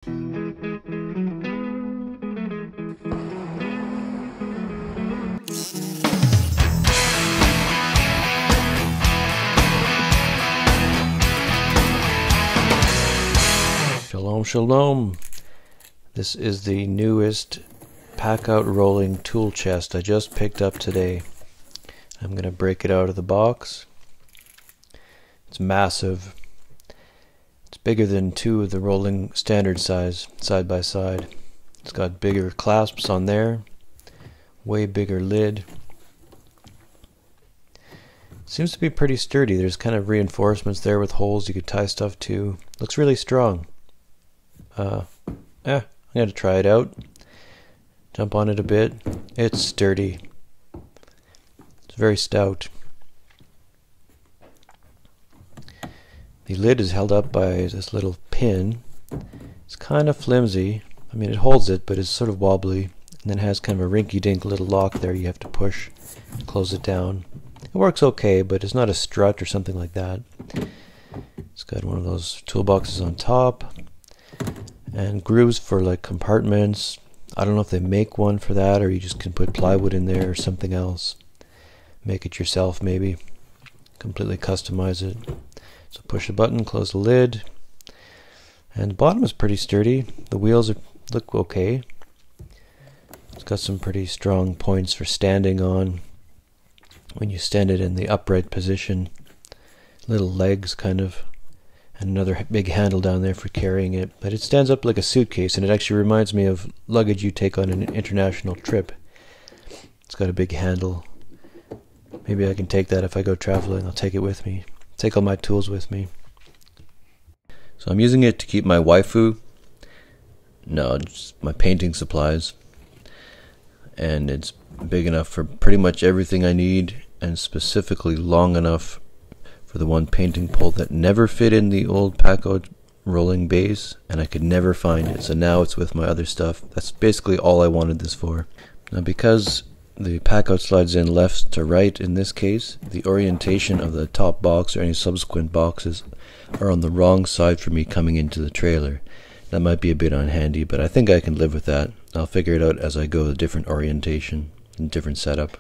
Shalom, shalom. This is the newest Packout rolling tool chest I just picked up today. I'm going to break it out of the box. It's massive. It's bigger than two of the rolling standard size, side by side. It's got bigger clasps on there, way bigger lid. Seems to be pretty sturdy. There's kind of reinforcements there with holes you could tie stuff to. Looks really strong. I'm going to try it out. Jump on it a bit. It's sturdy. It's very stout. The lid is held up by this little pin. It's kind of flimsy. I mean, it holds it, but it's sort of wobbly. And then it has kind of a rinky-dink little lock there you have to push to close it down. It works okay, but it's not a strut or something like that. It's got one of those toolboxes on top. And grooves for like compartments. I don't know if they make one for that, or you just can put plywood in there or something else. Make it yourself maybe. Completely customize it. So push the button, close the lid. And the bottom is pretty sturdy. The wheels look okay. It's got some pretty strong points for standing on when you stand it in the upright position. Little legs kind of. And another big handle down there for carrying it. But it stands up like a suitcase, and it actually reminds me of luggage you take on an international trip. It's got a big handle. Maybe I can take that if I go traveling. I'll take it with me. Take all my tools with me. So I'm using it to keep my waifu. No, just my painting supplies. And it's big enough for pretty much everything I need, and specifically long enough for the one painting pole that never fit in the old Packout rolling base, and I could never find it. So now it's with my other stuff. That's basically all I wanted this for. Now, because the Packout slides in left to right in this case, the orientation of the top box or any subsequent boxes are on the wrong side for me coming into the trailer. That might be a bit unhandy, but I think I can live with that. I'll figure it out as I go, a different orientation and different setup.